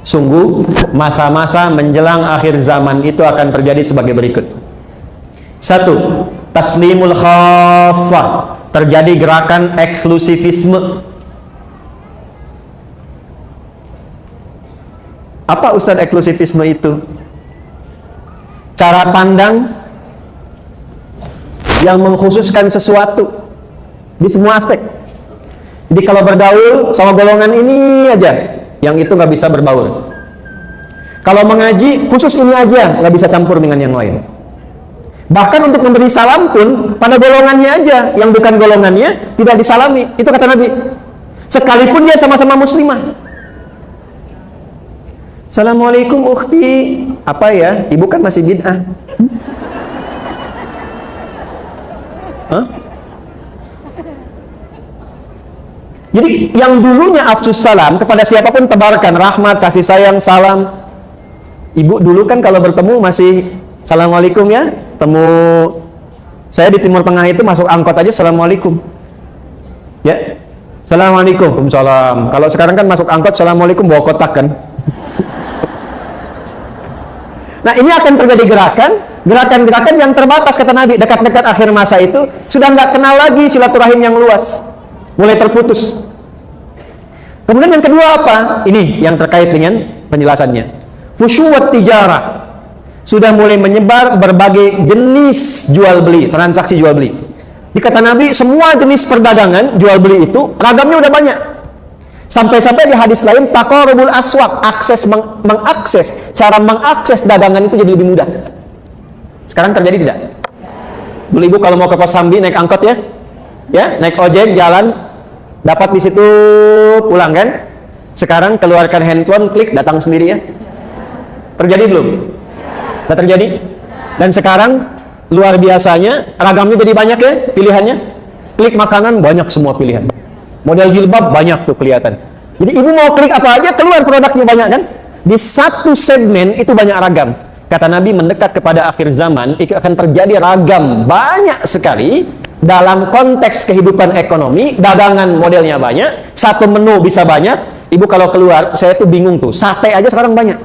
Sungguh, masa-masa menjelang akhir zaman itu akan terjadi sebagai berikut. 1. Taslimul khassah. Terjadi gerakan eksklusivisme. Apa Ustaz eksklusivisme itu? Cara pandang yang mengkhususkan sesuatu di semua aspek. Jadi kalau bergaul sama golongan ini aja, yang itu nggak bisa berbaur. Kalau mengaji, khusus ini aja, nggak bisa campur dengan yang lain. Bahkan untuk memberi salam pun, pada golongannya aja, yang bukan golongannya, tidak disalami. Itu kata Nabi. Sekalipun dia sama-sama muslimah. Assalamualaikum ukhti. Apa ya? Ibu kan masih bid'ah. Hah? Jadi yang dulunya afsus salam kepada siapapun tebarkan rahmat, kasih sayang, salam. Ibu dulu kan kalau bertemu masih assalamualaikum ya. Temu saya di Timur Tengah itu masuk angkot aja assalamualaikum. Ya. Assalamualaikum. Waalaikumsalam. Kalau sekarang kan masuk angkot assalamualaikum bawa kotak kan. Nah, ini akan terjadi gerakan yang terbatas kata Nabi. Dekat-dekat akhir masa itu sudah nggak kenal lagi silaturahim yang luas. Mulai terputus. Kemudian yang kedua apa? Ini yang terkait dengan penjelasannya. Fusyuwat tijarah. Sudah mulai menyebar berbagai jenis jual beli, transaksi jual beli. Di kata Nabi, semua jenis perdagangan jual beli itu ragamnya udah banyak. Sampai-sampai di hadis lain taqarrubul aswaq, cara mengakses dagangan itu jadi lebih mudah. Sekarang terjadi tidak? Dulu ibu kalau mau ke Kosambi naik angkot ya. Ya, naik ojek jalan dapat di situ pulang kan? Sekarang keluarkan handphone, klik datang sendiri ya. Terjadi belum? Sudah terjadi? Dan sekarang luar biasanya ragamnya jadi banyak ya pilihannya. Klik makanan banyak semua pilihan. Model jilbab banyak tuh kelihatan. Jadi ibu mau klik apa aja keluar produknya banyak kan? Di satu segmen itu banyak ragam. Kata Nabi mendekat kepada akhir zaman itu akan terjadi ragam banyak sekali dalam konteks kehidupan ekonomi. Dagangan modelnya banyak, satu menu bisa banyak. Ibu kalau keluar saya tuh bingung tuh. Sate aja sekarang banyak.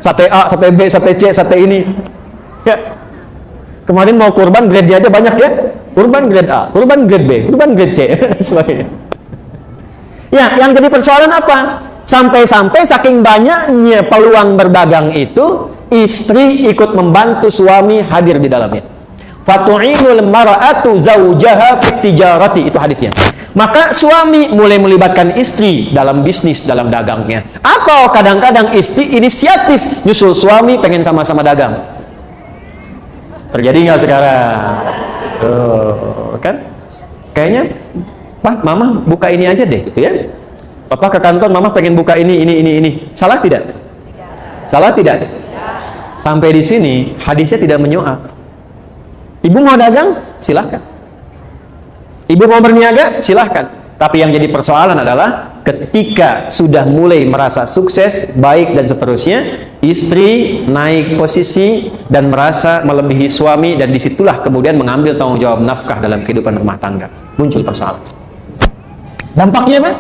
Sate A, sate B, sate C, sate ini. Ya. Kemarin mau kurban grade-nya aja banyak ya. Kurban grade A, kurban grade B, kurban grade C, sebagainya. Ya, yang jadi persoalan apa? Sampai-sampai saking banyaknya peluang berdagang itu, istri ikut membantu suami hadir di dalamnya. Fatu'inul mar'atu zawjaha fit tijarati, itu hadisnya. Maka suami mulai melibatkan istri dalam bisnis, dalam dagangnya. Atau kadang-kadang istri inisiatif nyusul suami pengen sama-sama dagang. Terjadi nggak sekarang? Kan? Kayaknya, Pak, Mama buka ini aja deh, gitu ya. Papa ke kantor, Mama pengen buka ini. Salah tidak? Salah tidak? Sampai di sini hadisnya tidak menyoal. Ibu mau dagang, silahkan. Ibu mau berniaga, silahkan. Tapi yang jadi persoalan adalah ketika sudah mulai merasa sukses, baik dan seterusnya, istri naik posisi dan merasa melebihi suami, dan disitulah kemudian mengambil tanggung jawab nafkah dalam kehidupan rumah tangga. Muncul persoalan. Dampaknya apa?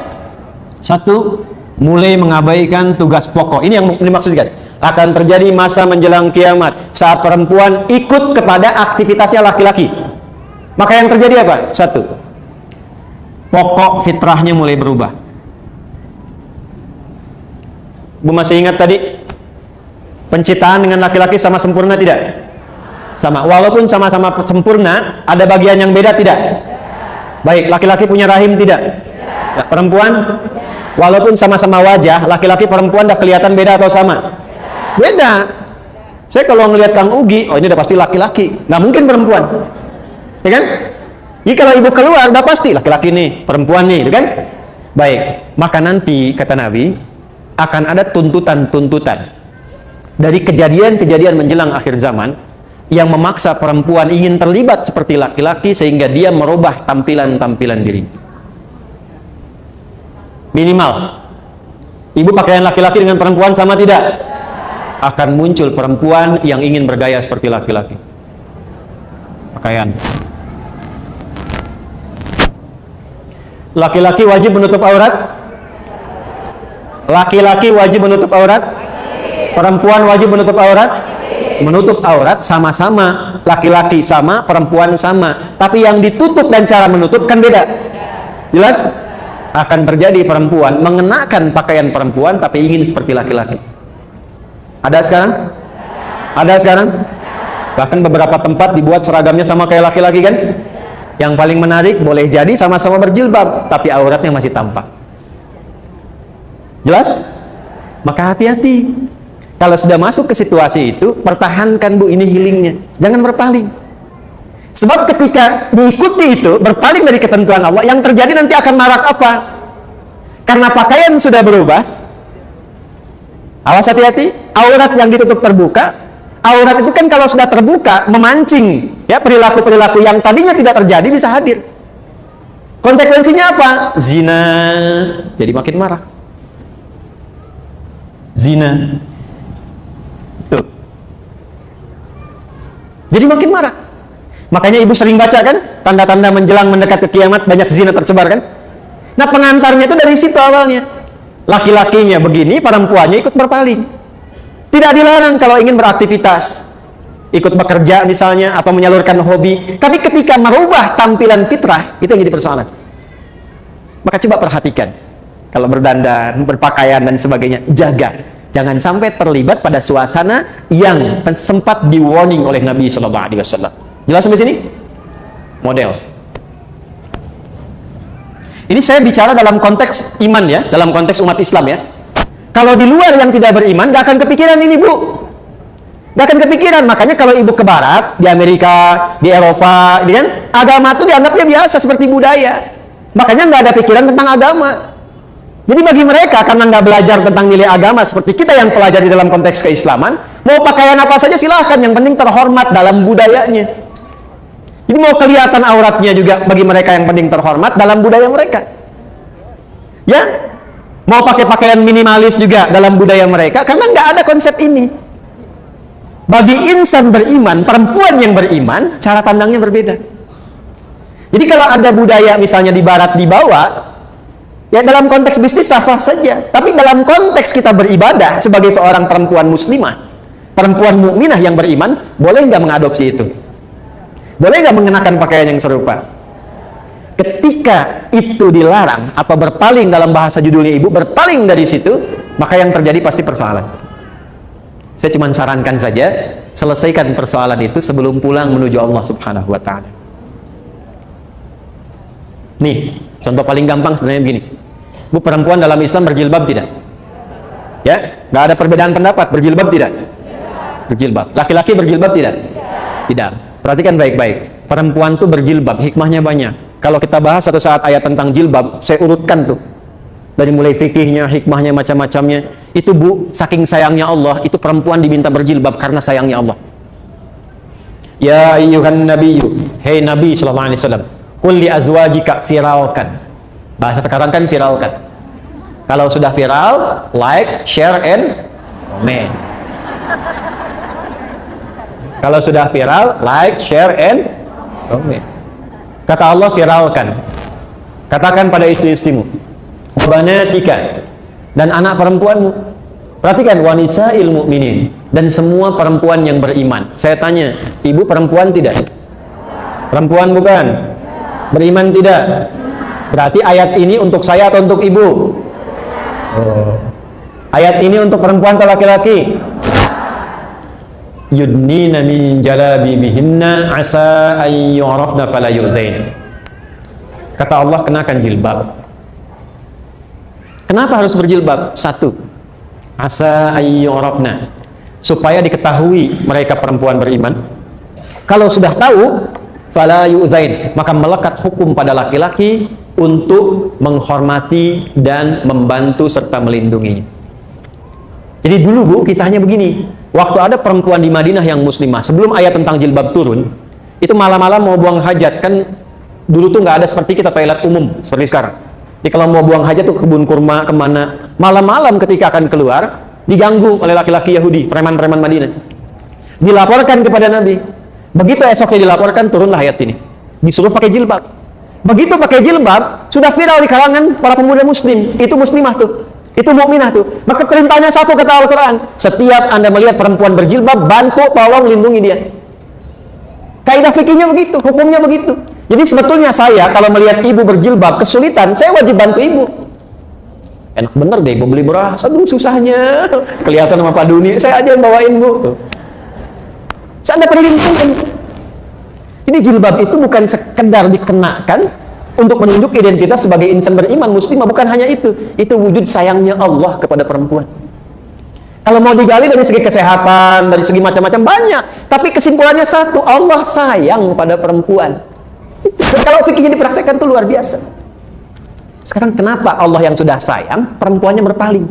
Satu, mulai mengabaikan tugas pokok. Ini yang dimaksudkan. Akan terjadi masa menjelang kiamat saat perempuan ikut kepada aktivitasnya laki-laki. Maka yang terjadi apa? Satu, pokok fitrahnya mulai berubah. Bu masih ingat tadi penciptaan dengan laki-laki sama sempurna tidak? Sama. Walaupun sama-sama sempurna, ada bagian yang beda tidak? Baik, laki-laki punya rahim tidak? Nah, perempuan? Walaupun sama-sama wajah, laki-laki perempuan dah kelihatan beda atau sama? Beda. Saya kalau ngelihat Kang Ugi, oh ini udah pasti laki-laki, nggak mungkin perempuan, ya kan? Jadi kalau ibu keluar, udah pasti laki-laki nih, perempuan nih, ya kan? Baik, maka nanti kata Nabi akan ada tuntutan-tuntutan dari kejadian-kejadian menjelang akhir zaman yang memaksa perempuan ingin terlibat seperti laki-laki sehingga dia merubah tampilan-tampilan diri. Minimal, ibu pakaian laki-laki dengan perempuan sama tidak? Akan muncul perempuan yang ingin bergaya seperti laki-laki. Pakaian. Laki-laki wajib menutup aurat? Laki-laki wajib menutup aurat, perempuan wajib menutup aurat. Menutup aurat sama-sama, laki-laki sama, perempuan sama. Tapi yang ditutup dan cara menutup kan beda. Jelas? Akan terjadi perempuan mengenakan pakaian perempuan tapi ingin seperti laki-laki. Ada sekarang? Ada sekarang? Bahkan beberapa tempat dibuat seragamnya sama kayak laki-laki kan? Yang paling menarik, boleh jadi sama-sama berjilbab tapi auratnya masih tampak. Jelas? Maka hati-hati. Kalau sudah masuk ke situasi itu, pertahankan Bu ini healingnya. Jangan berpaling. Sebab ketika diikuti itu, berpaling dari ketentuan Allah, yang terjadi nanti akan marak apa? Karena pakaian sudah berubah. Awas hati-hati, aurat yang ditutup terbuka. Aurat itu kan kalau sudah terbuka, memancing ya perilaku-perilaku yang tadinya tidak terjadi bisa hadir. Konsekuensinya apa? Zina. Jadi makin marah. Zina. Tuh. Jadi makin marah. Makanya ibu sering baca kan, tanda-tanda menjelang mendekat ke kiamat banyak zina tersebar kan. Nah pengantarnya itu dari situ awalnya. Laki-lakinya begini, perempuannya ikut berpaling. Tidak dilarang kalau ingin beraktivitas, ikut bekerja misalnya, atau menyalurkan hobi. Tapi ketika merubah tampilan fitrah, itu yang jadi persoalan. Maka coba perhatikan. Kalau berdandan, berpakaian dan sebagainya, jaga. Jangan sampai terlibat pada suasana yang sempat di-warning oleh Nabi SAW. Jelas sampai sini? Model. Ini saya bicara dalam konteks iman ya, dalam konteks umat Islam ya. Kalau di luar yang tidak beriman, gak akan kepikiran ini Bu. Gak akan kepikiran. Makanya kalau ibu ke barat, di Amerika, di Eropa, ini kan, agama itu dianggapnya biasa seperti budaya. Makanya nggak ada pikiran tentang agama. Jadi bagi mereka, karena nggak belajar tentang nilai agama seperti kita yang pelajari dalam konteks keislaman, mau pakaian apa saja silahkan, yang penting terhormat dalam budayanya. Jadi mau kelihatan auratnya juga bagi mereka yang penting terhormat dalam budaya mereka. Ya, mau pakai pakaian minimalis juga dalam budaya mereka, karena nggak ada konsep ini. Bagi insan beriman, perempuan yang beriman, cara pandangnya berbeda. Jadi kalau ada budaya misalnya di barat dibawa, ya dalam konteks bisnis sah-sah saja. Tapi dalam konteks kita beribadah sebagai seorang perempuan muslimah, perempuan mukminah yang beriman, boleh nggak mengadopsi itu? Boleh nggak mengenakan pakaian yang serupa? Ketika itu dilarang atau berpaling, dalam bahasa judulnya ibu, berpaling dari situ, maka yang terjadi pasti persoalan. Saya cuma sarankan saja, selesaikan persoalan itu sebelum pulang menuju Allah Subhanahu wa Ta'ala. Nih, contoh paling gampang sebenarnya begini. Bu, perempuan dalam Islam berjilbab tidak? Ya, nggak ada perbedaan pendapat. Berjilbab tidak? Berjilbab. Laki-laki berjilbab tidak? Tidak. Perhatikan baik-baik. Perempuan tuh berjilbab, hikmahnya banyak. Kalau kita bahas satu saat ayat tentang jilbab, saya urutkan tuh. Dari mulai fikihnya, hikmahnya, macam-macamnya. Itu Bu, saking sayangnya Allah, itu perempuan diminta berjilbab karena sayangnya Allah. Ya ayyuhan nabiyyu, hei Nabi sallallahu alaihi wasallam, qul li azwajika viralkan. Bahasa sekarang kan viralkan. Kalau sudah viral, like, share, and comment. Kalau sudah viral, like, share, and comment. Kata Allah, viralkan. Katakan pada istri-istrimu, wabanatika, dan anak perempuanmu. Perhatikan, wanisa'il mu'minin, dan semua perempuan yang beriman. Saya tanya, ibu perempuan tidak? Perempuan bukan? Beriman tidak? Berarti ayat ini untuk saya atau untuk ibu? Oh. Ayat ini untuk perempuan atau laki-laki? Yudnina min jalabibihinna asa an yu'rafna fala yu'dzain. Kata Allah, kenakan jilbab. Kenapa harus berjilbab? Satu, asa an yu'rafna, supaya diketahui mereka perempuan beriman. Kalau sudah tahu, fala yu'dzain, maka melekat hukum pada laki-laki untuk menghormati dan membantu serta melindunginya. Jadi dulu Bu, kisahnya begini. Waktu ada perempuan di Madinah yang muslimah, sebelum ayat tentang jilbab turun, itu malam-malam mau buang hajat. Kan dulu tuh nggak ada seperti kita toilet umum seperti sekarang. Jadi kalau mau buang hajat tuh ke kebun kurma, kemana, malam-malam ketika akan keluar, diganggu oleh laki-laki Yahudi, preman-preman Madinah. Dilaporkan kepada Nabi. Begitu esoknya dilaporkan, turunlah ayat ini. Disuruh pakai jilbab. Begitu pakai jilbab, sudah viral di kalangan para pemuda muslim. Itu muslimah tuh. Itu mukminah tuh. Maka perintahnya satu kata Al-Quran. Setiap Anda melihat perempuan berjilbab, bantu, tolong, lindungi dia. Kaidah fikihnya begitu, hukumnya begitu. Jadi sebetulnya saya kalau melihat ibu berjilbab kesulitan, saya wajib bantu ibu. Enak bener deh ibu beli beras, aduh susahnya. Kelihatan sama Pak Duni, saya aja yang bawain bu. Tuh. Saya Anda perlu lindungi. Ini jilbab itu bukan sekedar dikenakan untuk menunjuk identitas sebagai insan beriman muslimah, bukan hanya itu wujud sayangnya Allah kepada perempuan. Kalau mau digali dari segi kesehatan, dari segi macam-macam banyak, tapi kesimpulannya satu, Allah sayang pada perempuan. Kalau fikihnya dipraktekkan itu luar biasa. Sekarang kenapa Allah yang sudah sayang, perempuannya berpaling?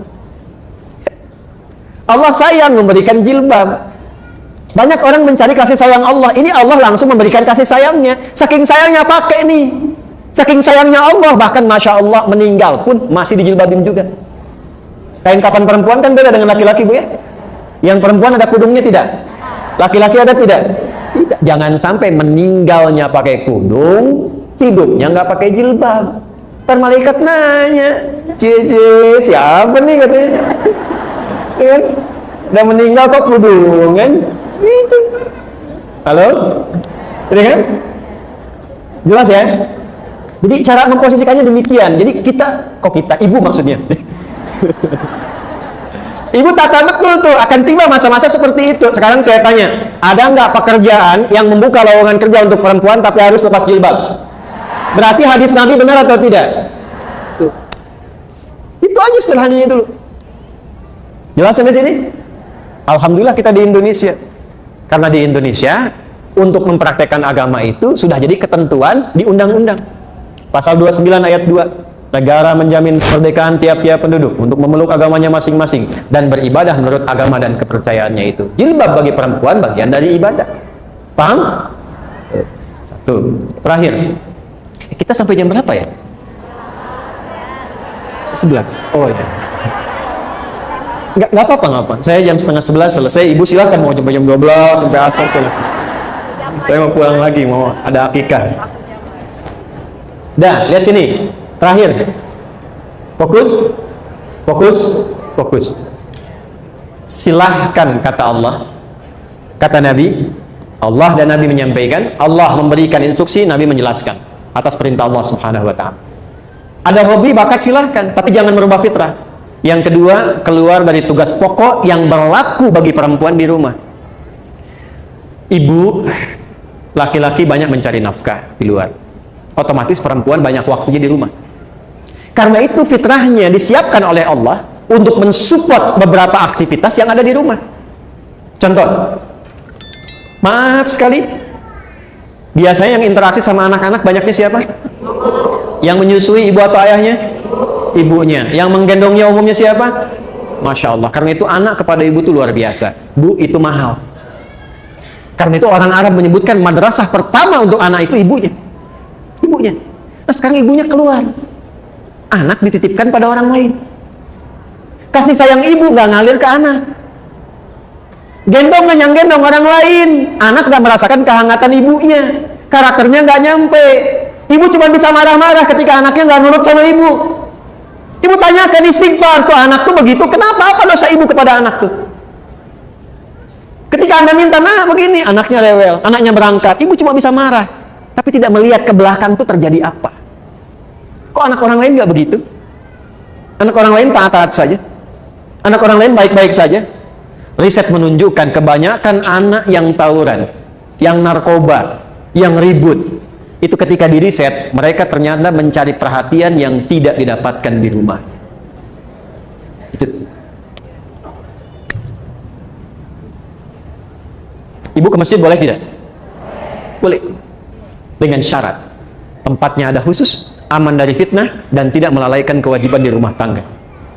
Allah sayang memberikan jilbab. Banyak orang mencari kasih sayang Allah. Ini Allah langsung memberikan kasih sayangnya. Saking sayangnya pakai nih. Saking sayangnya Allah, bahkan Masya Allah meninggal pun masih dijilbabin juga. Kain kafan perempuan kan beda dengan laki-laki bu ya. Yang perempuan ada kudungnya tidak? Laki-laki ada tidak? Tidak. Jangan sampai meninggalnya pakai kudung, hidupnya nggak pakai jilbab. Ntar malaikat nanya, cie siapa nih katanya? Kan? Udah meninggal kok kudung kan? Itu. Halo? Ini kan? Jelas ya? Jadi cara memposisikannya demikian. Jadi ibu maksudnya. Ibu tata betul tuh, akan tiba masa-masa seperti itu. Sekarang saya tanya, ada nggak pekerjaan yang membuka lowongan kerja untuk perempuan tapi harus lepas jilbab? Berarti hadis Nabi benar atau tidak? Tuh. Itu aja sederhananya dulu. Jelas sampai sini? Alhamdulillah kita di Indonesia. Karena di Indonesia, untuk mempraktekkan agama itu sudah jadi ketentuan di undang-undang. Pasal 29 ayat 2. Negara menjamin kemerdekaan tiap-tiap penduduk untuk memeluk agamanya masing-masing dan beribadah menurut agama dan kepercayaannya itu. Jilbab bagi perempuan bagian dari ibadah. Paham? Satu. Terakhir. Kita sampai jam berapa ya? 11. Oh ya. Nggak apa-apa. Saya jam setengah 11 selesai. Ibu silakan mau jam 12 sampai asar. Saya mau pulang lagi, mau ada akikah. Dah, lihat sini. Terakhir. Fokus. Silahkan kata Allah. Kata Nabi. Allah dan Nabi menyampaikan. Allah memberikan instruksi, Nabi menjelaskan. Atas perintah Allah Subhanahu wa ta'ala. Ada hobi, bakat silahkan. Tapi jangan merubah fitrah. Yang kedua, keluar dari tugas pokok yang berlaku bagi perempuan di rumah. Ibu, laki-laki banyak mencari nafkah di luar. Otomatis perempuan banyak waktunya di rumah. Karena itu fitrahnya disiapkan oleh Allah untuk mensupport beberapa aktivitas yang ada di rumah. Contoh, maaf sekali, biasanya yang interaksi sama anak-anak banyaknya siapa? Yang menyusui ibu atau ayahnya? Ibunya. Yang menggendongnya umumnya siapa? Masya Allah. Karena itu anak kepada ibu itu luar biasa. Bu, itu mahal. Karena itu orang Arab menyebutkan madrasah pertama untuk anak itu ibunya. Nah sekarang ibunya keluar, anak dititipkan pada orang lain. Kasih sayang ibu nggak ngalir ke anak. Gendong yang gendong orang lain. Anak nggak merasakan kehangatan ibunya. Karakternya nggak nyampe. Ibu cuma bisa marah-marah ketika anaknya nggak nurut sama ibu. Ibu tanyakan istighfar tuh anak tuh begitu. Kenapa? Apa dosa ibu kepada anak tuh? Ketika Anda minta, nah begini, anaknya rewel, anaknya berangkat, ibu cuma bisa marah, tapi tidak melihat ke belakang tuh terjadi apa. Kok anak orang lain nggak begitu? Anak orang lain taat-taat saja. Anak orang lain baik-baik saja. Riset menunjukkan kebanyakan anak yang tawuran, yang narkoba, yang ribut, itu ketika di riset, mereka ternyata mencari perhatian yang tidak didapatkan di rumah. Itu. Ibu ke masjid boleh tidak? Boleh. Dengan syarat tempatnya ada khusus, aman dari fitnah, dan tidak melalaikan kewajiban di rumah tangga.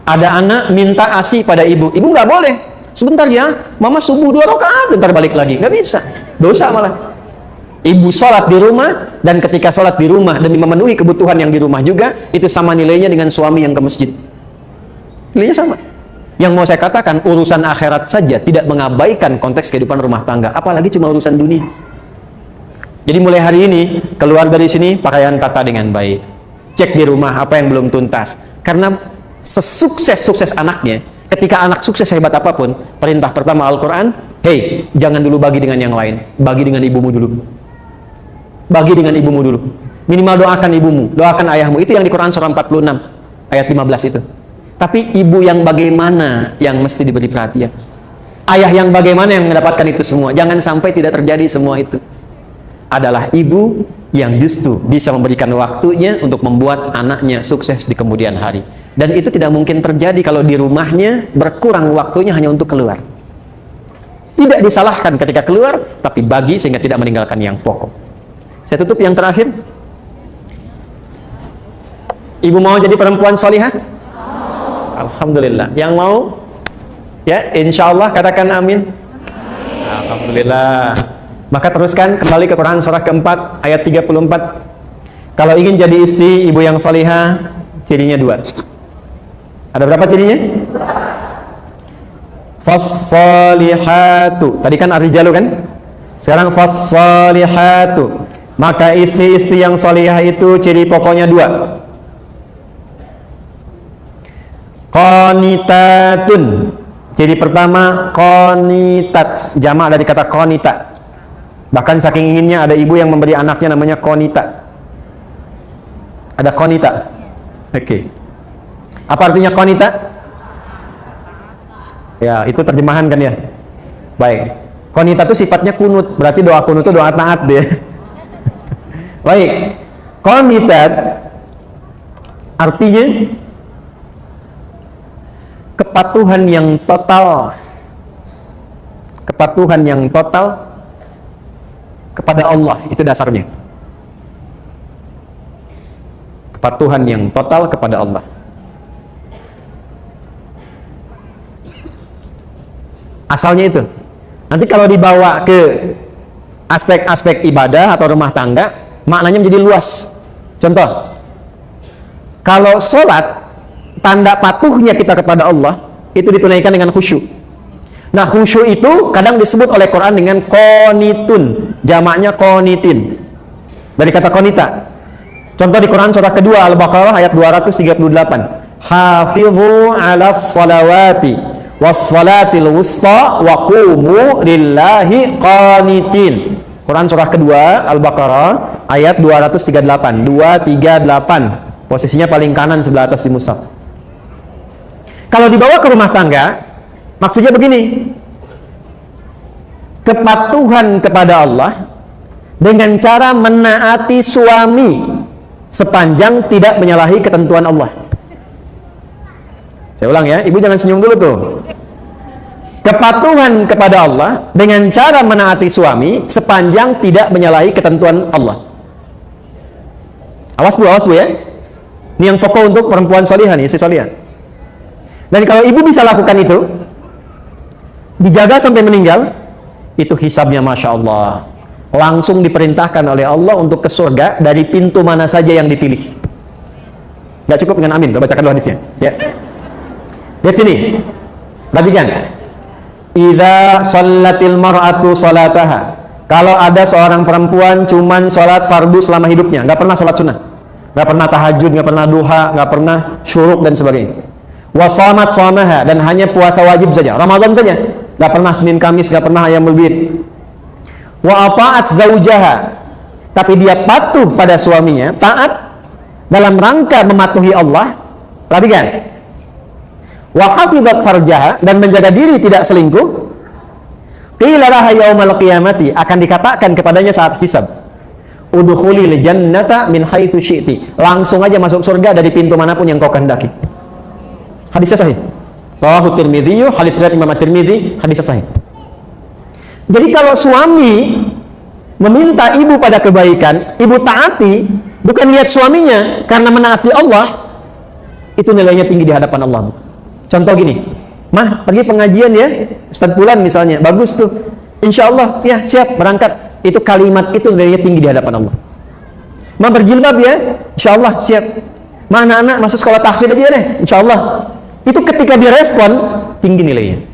Ada anak minta ASI pada ibu, ibu nggak boleh. Sebentar ya, mama subuh 2 rakaat, bentar balik lagi. Nggak bisa, dosa malah. Ibu sholat di rumah, dan ketika sholat di rumah demi memenuhi kebutuhan yang di rumah juga, itu sama nilainya dengan suami yang ke masjid. Nilainya sama. Yang mau saya katakan, urusan akhirat saja tidak mengabaikan konteks kehidupan rumah tangga, apalagi cuma urusan dunia. Jadi mulai hari ini, keluar dari sini, pakaian tata dengan baik. Cek di rumah apa yang belum tuntas. Karena sesukses-sukses anaknya, ketika anak sukses hebat apapun, perintah pertama Al-Quran, hey, jangan dulu bagi dengan yang lain, bagi dengan ibumu dulu. Bagi dengan ibumu dulu. Minimal doakan ibumu, doakan ayahmu. Itu yang di Quran surah 46 ayat 15 itu. Tapi ibu yang bagaimana yang mesti diberi perhatian. Ayah yang bagaimana yang mendapatkan itu semua. Jangan sampai tidak terjadi semua itu. Adalah ibu yang justru bisa memberikan waktunya untuk membuat anaknya sukses di kemudian hari. Dan itu tidak mungkin terjadi kalau di rumahnya berkurang waktunya hanya untuk keluar. Tidak disalahkan ketika keluar, tapi bagi sehingga tidak meninggalkan yang pokok. Saya tutup yang terakhir. Ibu mau jadi perempuan salihah? Alhamdulillah. Yang mau? Ya, insya Allah katakan amin. Alhamdulillah. Maka teruskan kembali ke Quran surah keempat ayat 34. Kalau ingin jadi istri ibu yang salihah, cirinya 2. Ada berapa cirinya? Fas-salihatu. Tadi kan ar-rijalu kan? Sekarang fas-salihatu. Maka istri-istri yang salihah itu ciri pokoknya 2. Qanitatun. Ciri pertama qanitat, jamak dari kata qanita. Bahkan saking inginnya ada ibu yang memberi anaknya namanya qanita. Ada qanita. Oke. Apa artinya qanita? Ya, itu terjemahan kan ya. Baik. Qanita itu sifatnya kunut, berarti doa kunut itu doa taat deh. Baik. Qanitat artinya kepatuhan yang total, kepatuhan yang total kepada Allah, itu dasarnya. Kepatuhan yang total kepada Allah. Asalnya itu. Nanti kalau dibawa ke aspek-aspek ibadah atau rumah tangga, maknanya menjadi luas. Contoh, kalau sholat, tanda patuhnya kita kepada Allah itu ditunaikan dengan khusyuk. Nah, khusyuk itu kadang disebut oleh Quran dengan qanitun, jamaknya qanitin. Dari kata qanita. Contoh di Quran surah kedua Al-Baqarah ayat 238. Hafizu 'alas salawati was salatil wusta wa qumu lillahi qanitin. Quran surah kedua Al-Baqarah ayat 238. 238. Posisinya paling kanan sebelah atas di mushaf. Kalau dibawa ke rumah tangga, maksudnya begini, kepatuhan kepada Allah dengan cara menaati suami sepanjang tidak menyalahi ketentuan Allah. Saya ulang ya, ibu jangan senyum dulu tuh. Kepatuhan kepada Allah dengan cara menaati suami sepanjang tidak menyalahi ketentuan Allah. Awas bu ya. Ini yang pokok untuk perempuan salihah nih, istri salihah. Dan kalau ibu bisa lakukan itu, dijaga sampai meninggal, itu hisabnya Masya Allah. Langsung diperintahkan oleh Allah untuk ke surga dari pintu mana saja yang dipilih. Gak cukup dengan amin, bacakan dulu hadisnya. Ya. Lihat sini. Perhatikan. Idza shallatil mar'atu salataha. Kalau ada seorang perempuan cuman sholat fardu selama hidupnya, gak pernah sholat sunnah, gak pernah tahajud, gak pernah duha, gak pernah syuruk dan sebagainya. Wasamat samaha, dan hanya puasa wajib saja, Ramadan saja, gak pernah Senin Kamis, gak pernah ayamul bid. Wa ata'at zaujaha, tapi dia patuh pada suaminya, taat dalam rangka mematuhi Allah. Perhatikan. Wa hafizat farjaha, dan menjaga diri tidak selingkuh. Qila laha yaumal qiyamati, akan dikatakan kepadanya saat hisab, udkhulil jannata min haitsu syi'ti, langsung aja masuk surga dari pintu manapun yang kau kehendaki. Hadisnya sahih. Rawahu Tirmidzi, hadis riwayat Imam Tirmidzi, hadisnya sahih. Jadi kalau suami meminta ibu pada kebaikan, ibu taati, bukan lihat suaminya karena menaati Allah, itu nilainya tinggi di hadapan Allah. Contoh gini, mah pergi pengajian ya, Ustaz Fulan misalnya, bagus tuh, insya Allah ya siap berangkat. Itu kalimat itu nilainya tinggi di hadapan Allah. Mah berjilbab ya, insya Allah siap. Mah anak-anak masuk sekolah tahfidz aja deh, insya Allah. Itu ketika dia respon, tinggi nilainya.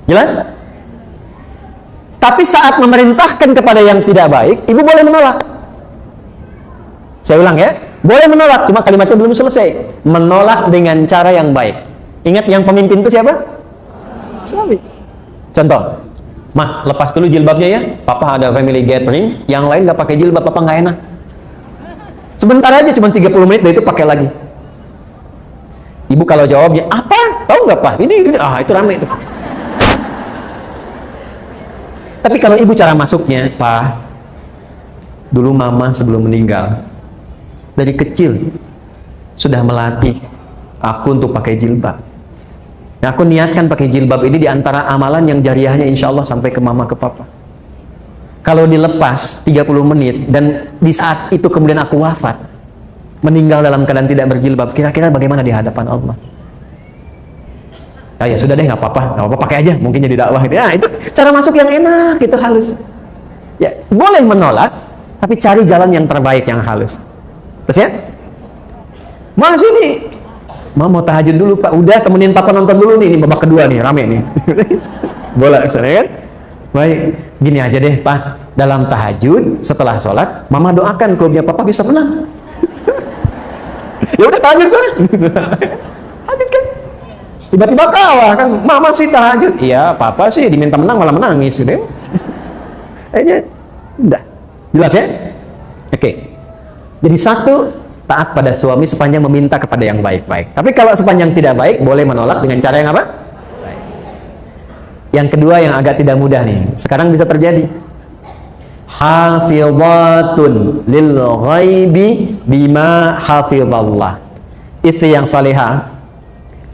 Jelas? Tapi saat memerintahkan kepada yang tidak baik, ibu boleh menolak. Saya ulang ya, boleh menolak, cuma kalimatnya belum selesai. Menolak dengan cara yang baik. Ingat yang pemimpin itu siapa? Suami. Contoh, "Mah, lepas dulu jilbabnya ya, papa ada family gathering, yang lain nggak pakai jilbab, papa nggak enak." Sebentar aja, cuma 30 menit, dari itu pakai lagi. Ibu kalau jawabnya, "Apa? Tahu nggak Pak? Ini, itu rame itu." Tapi kalau ibu cara masuknya, "Pak, dulu mama sebelum meninggal, dari kecil sudah melatih aku untuk pakai jilbab. Nah, aku niatkan pakai jilbab ini di antara amalan yang jariahnya insya Allah sampai ke mama, ke papa. Kalau dilepas 30 menit, dan di saat itu kemudian aku wafat, meninggal dalam keadaan tidak berjilbab, kira-kira bagaimana di hadapan Allah?" Ya sudah deh, nggak apa-apa, pakai aja, mungkin jadi dakwah. Ya, itu cara masuk yang enak, itu halus. Ya, boleh menolak, tapi cari jalan yang terbaik, yang halus. Terus ya, "Mas ini, mau tahajud dulu Pak." "Udah, temenin papa nonton dulu nih, ini babak kedua nih, rame nih." Boleh misalnya kan? "Baik, gini aja deh Pak, dalam tahajud setelah sholat, mama doakan klubnya papa bisa menang." Ya udah tahajud kan? Tahajud kan? Tiba-tiba kalah kan, "Mama sih tahajud." "Iya, papa sih diminta menang malah menangis." Gitu. Udah, jelas ya? Oke. Jadi satu, taat pada suami sepanjang meminta kepada yang baik-baik. Tapi kalau sepanjang tidak baik, boleh menolak dengan cara yang apa? Baik. Yang kedua yang agak tidak mudah nih, sekarang bisa terjadi. Hafizatun lil ghaibi bima hafizallah. Istri yang salihah,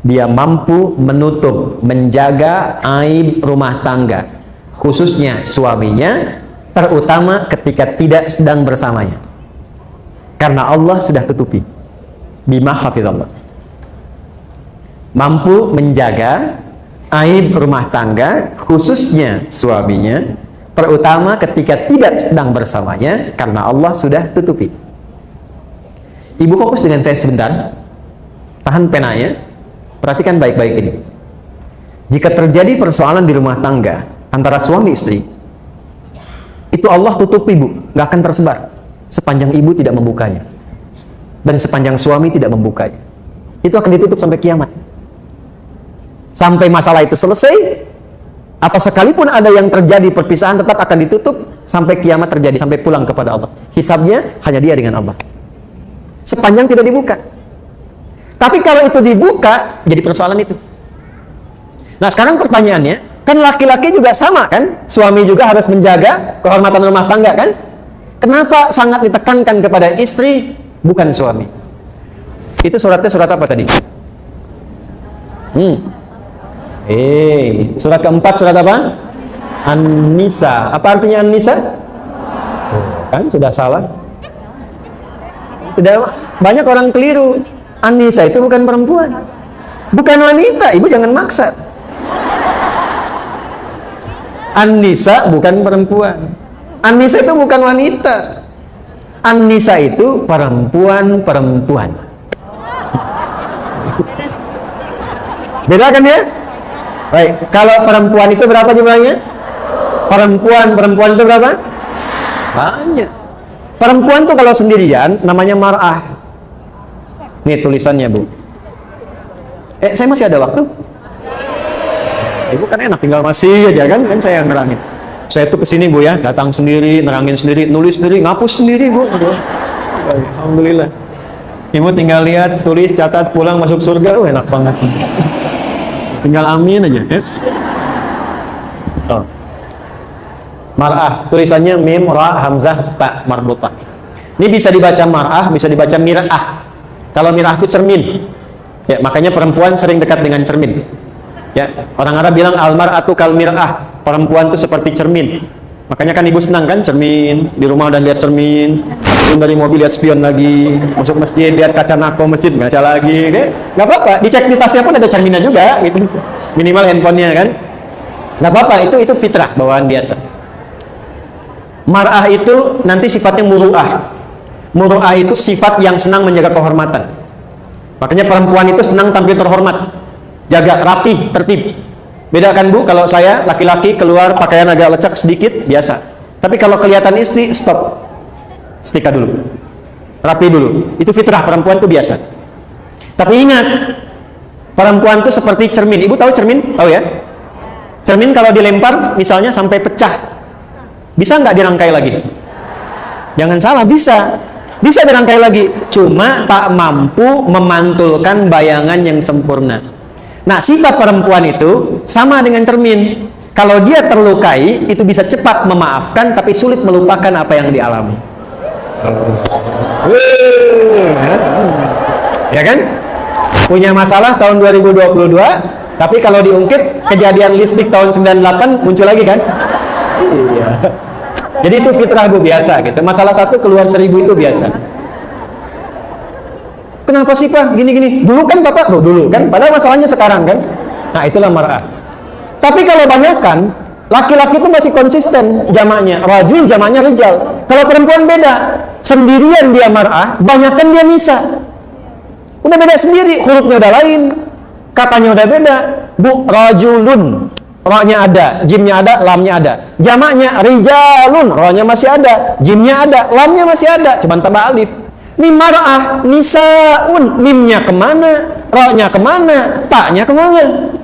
dia mampu menutup, menjaga aib rumah tangga, khususnya suaminya, terutama ketika tidak sedang bersamanya. Karena Allah sudah tutupi. Bima hafizallah. Mampu menjaga aib rumah tangga, khususnya suaminya, terutama ketika tidak sedang bersamanya, karena Allah sudah tutupi. Ibu fokus dengan saya sebentar. Tahan penanya. Perhatikan baik-baik ini. Jika terjadi persoalan di rumah tangga antara suami istri, itu Allah tutupi, Bu, nggak akan tersebar sepanjang ibu tidak membukanya, dan sepanjang suami tidak membukanya. Itu akan ditutup sampai kiamat, sampai masalah itu selesai, atau sekalipun ada yang terjadi perpisahan, tetap akan ditutup sampai kiamat terjadi, sampai pulang kepada Allah. Hisabnya hanya dia dengan Allah, sepanjang tidak dibuka. Tapi kalau itu dibuka, jadi persoalan itu. Nah, sekarang pertanyaannya, kan laki-laki juga sama kan? Suami juga harus menjaga kehormatan rumah tangga kan? Kenapa sangat ditekankan kepada istri, bukan suami? Itu suratnya surat apa tadi? Surat keempat, surat apa? An-Nisa. Apa artinya An-Nisa? Kan sudah salah. Tidak, banyak orang keliru. An-Nisa itu bukan perempuan, bukan wanita. Ibu jangan maksa. An-Nisa bukan perempuan. An-Nisa itu bukan wanita. An-Nisa itu perempuan-perempuan. Beda kan ya? Baik, kalau perempuan itu berapa jumlahnya? Perempuan itu berapa? Banyak. Perempuan tuh kalau sendirian namanya mar'ah. Nih tulisannya, Bu. Saya masih ada waktu? Ibu kan enak, tinggal masih aja kan saya yang nerangin. Saya tuh kesini, Bu, ya, datang sendiri, nerangin sendiri, nulis sendiri, ngapus sendiri, Bu. Alhamdulillah. Ibu tinggal lihat, tulis, catat, pulang, masuk surga. Enak banget. Tinggal amin aja ya. Mar'ah, tulisannya mim, ra, hamzah, ta, marbutah. Ini bisa dibaca mar'ah, bisa dibaca mir'ah. Kalau mir'ah itu cermin. Ya, makanya perempuan sering dekat dengan cermin. Ya, orang Arab bilang al-mar'atu kal mir'ah. Perempuan itu seperti cermin. Makanya kan ibu senang kan cermin, di rumah udah lihat cermin, turun dari mobil lihat spion lagi, masuk masjid lihat kaca nako masjid ngaca lagi, nggak apa-apa. Dicek di tasnya pun ada cerminnya juga, gitu. Minimal handphonenya kan, nggak apa-apa. Itu fitrah, bawaan biasa. Mar'ah itu nanti sifatnya muru'ah. Muru'ah itu sifat yang senang menjaga kehormatan. Makanya perempuan itu senang tampil terhormat, jaga rapi, tertib. Beda kan, Bu, kalau saya laki-laki keluar pakaian agak lecek sedikit biasa. Tapi kalau kelihatan istri, stop, setrika dulu. rapi dulu. Itu fitrah, perempuan itu biasa. Tapi ingat, perempuan itu seperti cermin. Ibu tahu cermin? Tahu ya? Cermin kalau dilempar misalnya sampai pecah, bisa nggak dirangkai lagi? Jangan salah, bisa. Bisa dirangkai lagi, cuma tak mampu memantulkan bayangan yang sempurna. Nah, sifat perempuan itu sama dengan cermin. Kalau dia terlukai, itu bisa cepat memaafkan, tapi sulit melupakan apa yang dialami. Ya kan? Punya masalah tahun 2022, tapi kalau diungkit kejadian listrik tahun 98 muncul lagi kan? Iya. Jadi itu fitrah Bu, biasa gitu. Masalah satu keluar 1000 itu biasa. Kenapa sih Pak gini-gini? Dulu kan Bapak, dulu kan, padahal masalahnya sekarang kan. Nah, itulah mar'ah. Tapi kalau banyakkan, laki-laki itu masih konsisten jamaknya, rajul jamaknya rijal. Kalau perempuan beda, sendirian dia mar'ah, banyakkan dia nisa. Udah beda sendiri, hurufnya udah lain, katanya udah beda. Bu, rajulun, ra-nya ada, jimnya ada, lamnya ada. Jamaknya rijalun, ra-nya masih ada, jimnya ada, lamnya masih ada, cuman tambah alif. Ini mar'ah, nisaun, mimnya kemana, ra-nya kemana, ta-nya kemana?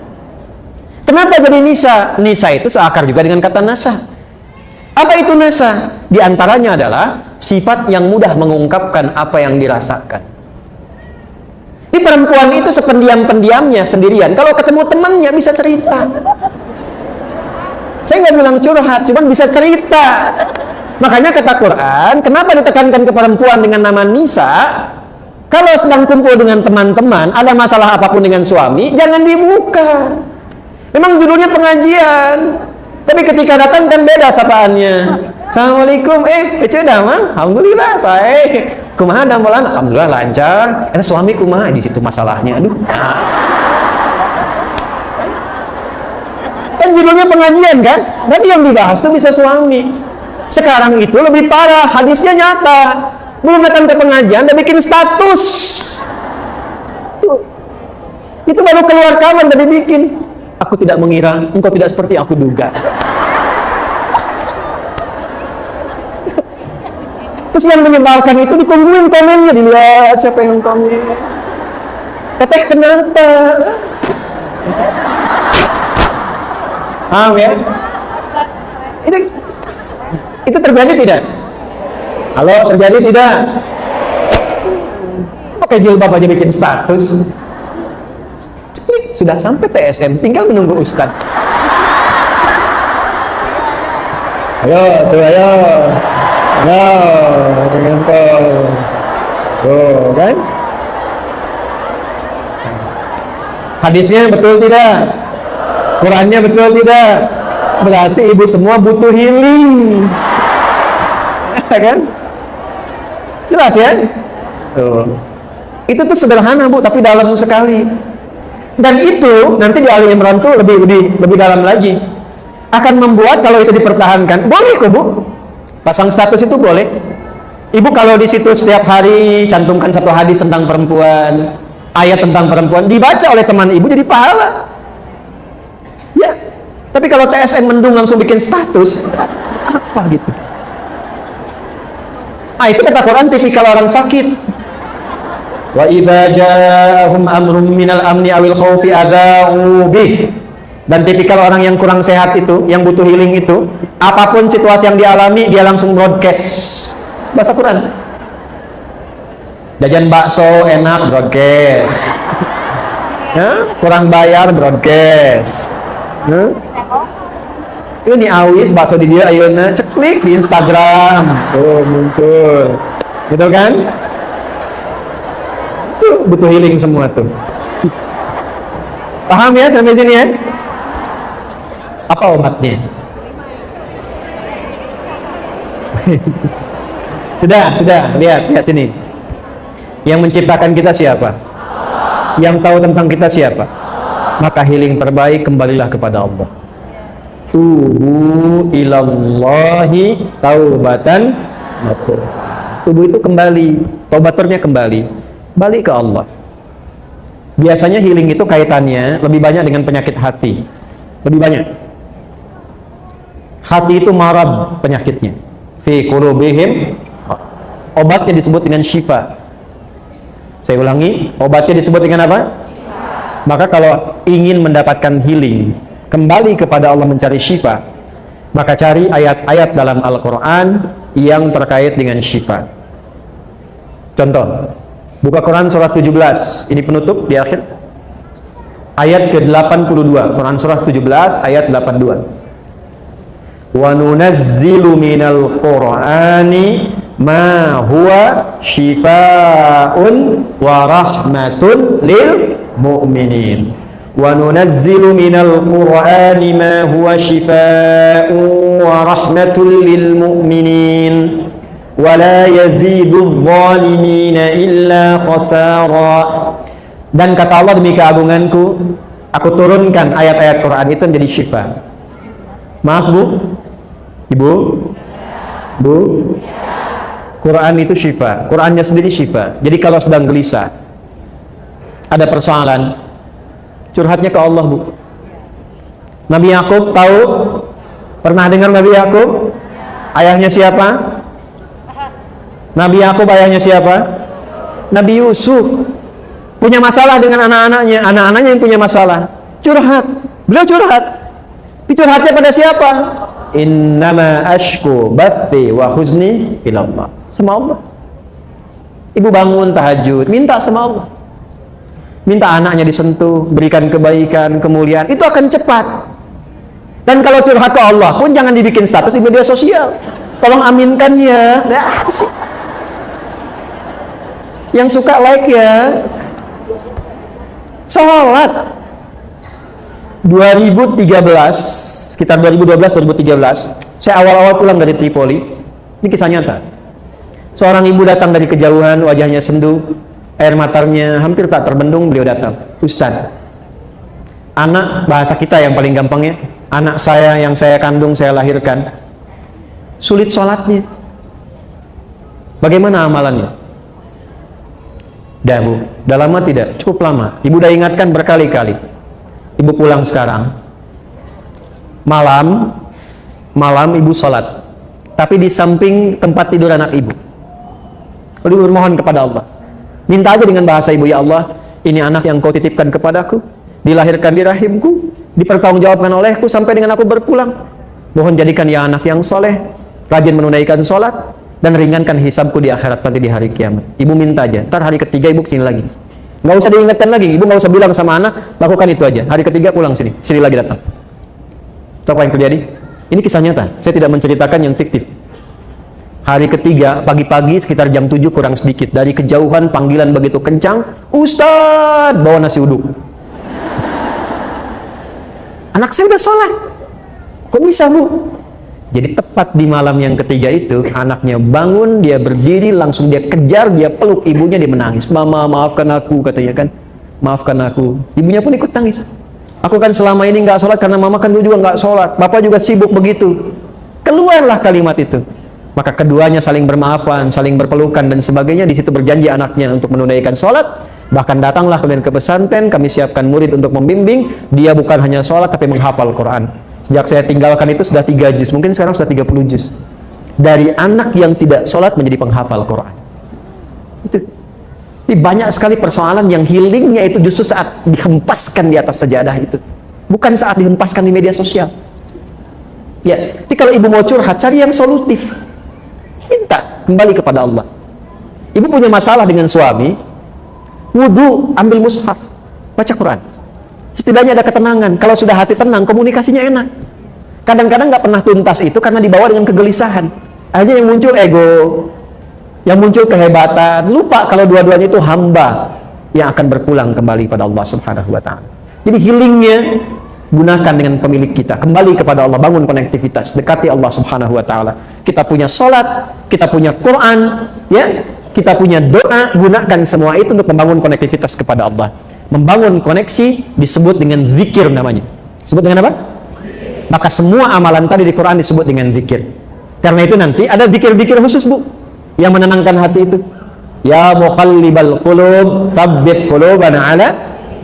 Kenapa jadi nisa? Nisa itu seakar juga dengan kata nasa. Apa itu nasa? Di antaranya adalah sifat yang mudah mengungkapkan apa yang dirasakan. Ini perempuan itu sependiam-pendiamnya sendirian. Kalau ketemu temannya bisa cerita. Saya nggak bilang curhat, cuman bisa cerita. Makanya kata Quran, kenapa ditekankan ke perempuan dengan nama nisa? Kalau sedang kumpul dengan teman-teman, ada masalah apapun dengan suami, jangan dibuka. Memang judulnya pengajian, tapi ketika datang kan beda sapaannya. Assalamualaikum, kece damang, alhamdulillah saya. Kumaha damelan, alhamdulillah lancar. Suami kumaha, di situ masalahnya. Aduh. Kan judulnya pengajian kan? Berarti yang dibahas tuh bisa suami. Sekarang itu lebih parah, hadisnya nyata. Belum datang ke pengajian, udah bikin status. Tuh. Itu baru keluar kawan tadi bikin. Aku tidak mengira, engkau tidak seperti aku duga. Terus yang menyebalkan itu ditungguin komennya, dilihat siapa yang komen. Teteh kenapa? Paham ya? Itu terjadi tidak? Halo, terjadi tidak? Pakai jilbab aja bikin status. Sudah sampai TSM, tinggal menunggu Ustadz. Ayo, tuh ayo. Tuh, kan? Hadisnya betul tidak? Qurannya betul tidak? Berarti ibu semua butuh healing. Kan? Jelas ya? Tuh. Itu tuh sederhana Bu, tapi dalam sekali. Dan itu nanti di Ali Imran tuh lebih dalam lagi. Akan membuat kalau itu dipertahankan, boleh kok Bu. Pasang status itu boleh. Ibu kalau di situ setiap hari cantumkan satu hadis tentang perempuan, ayat tentang perempuan, dibaca oleh teman ibu jadi pahala. Ya. Tapi kalau TSN mendung langsung bikin status, apa gitu? Itu kata Quran tipikal orang sakit. Wa idza ja'ahum amrun minal amni awil khaufi adza'u bih. Dan tipikal orang yang kurang sehat itu, yang butuh healing itu, apapun situasi yang dialami, dia langsung broadcast. Bahasa Quran. Jajan bakso enak, broadcast. Kurang bayar, broadcast. Ini awis bakso di dia, ayeuna ceklik di Instagram. Tuh muncul. Gitu kan? Tuh butuh healing semua tuh. Paham ya sampai sini ya? Apa obatnya? Sudah, lihat sini. Yang menciptakan kita siapa? Yang tahu tentang kita siapa? Maka healing terbaik kembalilah kepada Allah. Tubu ilallahi taubatan nasuh. Tubuh itu kembali, taubaturnya kembali, balik ke Allah. Biasanya healing itu kaitannya lebih banyak dengan penyakit hati, lebih banyak. Hati itu marad penyakitnya. Fi qulubihim. obatnya disebut dengan syifa. Saya ulangi, obatnya disebut dengan apa? Maka kalau ingin mendapatkan healing, kembali kepada Allah mencari syifa, maka cari ayat-ayat dalam Al-Quran yang terkait dengan syifa. Contoh, buka Quran surat 17, ini penutup di akhir, ayat ke-82, Quran surat 17 ayat 82. Wa nunazzilu minal Qur'ani ma huwa shifaa'un wa rahmatun lil mu'minin. Wa nunazzilu minal Qur'ani ma huwa shifaa'un wa rahmatun lil mu'minin wa la yazidudz zalimina illa khasara. Dan kata Allah, demi keagunganku, aku turunkan ayat-ayat Quran itu menjadi syifa. Maaf Bu, Ibu, Bu, Quran itu syifa, Qurannya sendiri syifa. Jadi kalau sedang gelisah, ada persoalan, curhatnya ke Allah Bu. Nabi Yakub tahu? Pernah dengar Nabi Yakub? Ayahnya siapa? Nabi Yakub ayahnya siapa? Nabi Yusuf. Punya masalah dengan anak-anaknya, anak-anaknya yang punya masalah, curhat. Beliau curhat. Curhatnya pada siapa? Innama ashku bathi wa huzni ila Allah. Sama Allah. Ibu bangun tahajud, minta sama Allah. Minta anaknya disentuh, berikan kebaikan, kemuliaan. Itu akan cepat. Dan kalau curhat ke Allah pun jangan dibikin status di media sosial. Tolong aminkan ya. Nah, sih. Yang suka like ya. Salat 2013, sekitar 2012-2013, saya awal-awal pulang dari Tripoli. Ini kisah nyata. Seorang ibu datang dari kejauhan, wajahnya sendu, air matanya hampir tak terbendung. Beliau datang, Ustaz, anak, bahasa kita yang paling gampangnya, anak saya yang saya kandung, saya lahirkan, sulit sholatnya. Bagaimana amalannya? Dah Bu, dah lama tidak? Cukup lama. Ibu dah ingatkan berkali-kali. Ibu pulang sekarang, malam ibu sholat, tapi di samping tempat tidur anak ibu. Lalu bermohon kepada Allah, minta aja dengan bahasa ibu, ya Allah, ini anak yang kau titipkan kepadaku, dilahirkan di rahimku, dipertanggungjawabkan olehku sampai dengan aku berpulang. Mohon jadikan ya anak yang soleh, rajin menunaikan sholat, dan ringankan hisabku di akhirat nanti di hari kiamat. Ibu minta aja, ntar hari ketiga ibu kesini lagi. Nggak usah diingatkan lagi, ibu nggak usah bilang sama anak, lakukan itu aja. Hari ketiga pulang sini lagi datang. Tahu apa yang terjadi? Ini kisah nyata, saya tidak menceritakan yang fiktif. Hari ketiga, pagi-pagi sekitar jam 7 kurang sedikit, dari kejauhan panggilan begitu kencang, Ustaz, bawa nasi uduk. Anak saya udah sholat, kok bisa Bu? Jadi tepat di malam yang ketiga itu, anaknya bangun, dia berdiri, langsung dia kejar, dia peluk ibunya, dia menangis. Mama, maafkan aku, katanya kan. Maafkan aku. Ibunya pun ikut tangis. Aku kan selama ini nggak sholat karena mama kan dulu juga nggak sholat. Bapak juga sibuk begitu. Keluarlah kalimat itu. Maka keduanya saling bermaafan, saling berpelukan dan sebagainya. Di situ berjanji anaknya untuk menunaikan sholat. Bahkan datanglah kalian ke pesantren, kami siapkan murid untuk membimbing. Dia bukan hanya sholat tapi menghafal Quran. Sejak saya tinggalkan itu sudah 3 juz, mungkin sekarang sudah 30 juz. Dari anak yang tidak sholat menjadi penghafal Quran. Itu. Jadi banyak sekali persoalan yang healingnya itu justru saat dihempaskan di atas sajadah itu. Bukan saat dihempaskan di media sosial. Ya, jadi kalau ibu mau curhat, cari yang solutif. Minta kembali kepada Allah. Ibu punya masalah dengan suami, wudu, ambil mushaf, baca Quran. Setidaknya ada ketenangan. Kalau sudah hati tenang, komunikasinya enak. Kadang-kadang nggak pernah tuntas itu karena dibawa dengan kegelisahan. Akhirnya yang muncul ego, yang muncul kehebatan. Lupa kalau dua-duanya itu hamba yang akan berpulang kembali pada Allah Subhanahu wa Ta'ala. Jadi healingnya gunakan dengan pemilik kita. Kembali kepada Allah, bangun konektivitas, dekati Allah Subhanahu wa Ta'ala. Kita punya sholat, kita punya Quran, ya, kita punya doa. Gunakan semua itu untuk membangun konektivitas kepada Allah. Membangun koneksi disebut dengan zikir namanya. Disebut dengan apa? Maka semua amalan tadi di Quran disebut dengan zikir. Karena itu nanti ada zikir-zikir khusus Bu yang menenangkan hati itu. Ya muqallibal qulub, tsabbit qulubana ala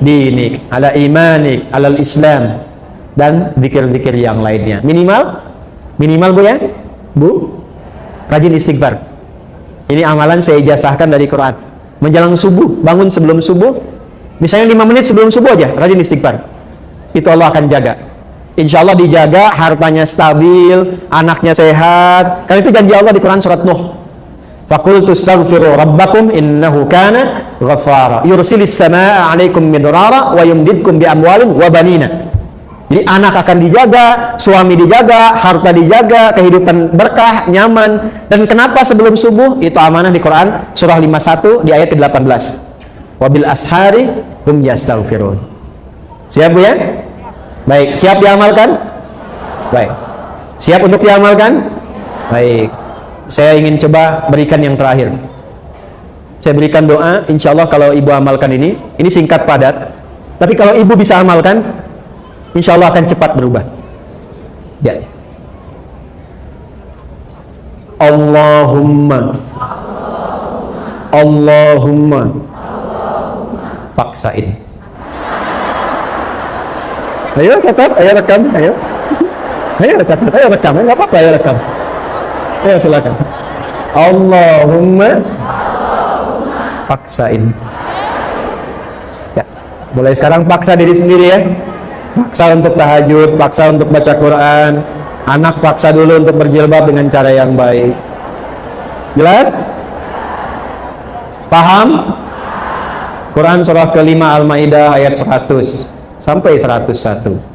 dinik, ala imanik, ala islam, dan zikir-zikir yang lainnya. Minimal Bu ya, Bu, rajin istighfar. Ini amalan saya ijazahkan dari Quran. Menjelang subuh, bangun sebelum subuh, misalnya 5 menit sebelum subuh aja, rajin istighfar. Itu Allah akan jaga. Insya Allah dijaga, hartanya stabil, anaknya sehat. Karena itu janji Allah di Quran surat Nuh. Faqultu astaghfiru rabbakum innahu kana ghaffara yursilis samaa 'alaikum midrara wa yumdidkum bi amwalin wa banina. Jadi anak akan dijaga, suami dijaga, harta dijaga, kehidupan berkah, nyaman. Dan kenapa sebelum subuh? Itu amanah di Quran surah 51 di ayat ke-18. Wabil ashari hum yastaghfirun. Siap Bu ya? Baik, siap diamalkan? Baik. Siap untuk diamalkan? Baik. Saya ingin coba berikan yang terakhir. Saya berikan doa, insya Allah kalau ibu amalkan ini singkat padat. Tapi kalau ibu bisa amalkan, insya Allah akan cepat berubah. Ya. Allahumma paksain. Ayo catat, ayo rekam, ayo. Ayo catat, ayo rekam, nggak apa-apa, ayo rekam. Ayo silakan. Allahumma paksain. Ya, mulai sekarang paksa diri sendiri ya. Paksa untuk tahajud, paksa untuk baca Quran. Anak paksa dulu untuk berjilbab dengan cara yang baik. Jelas? Paham? Quran surah ke-5 Al-Maidah ayat 100 sampai 101.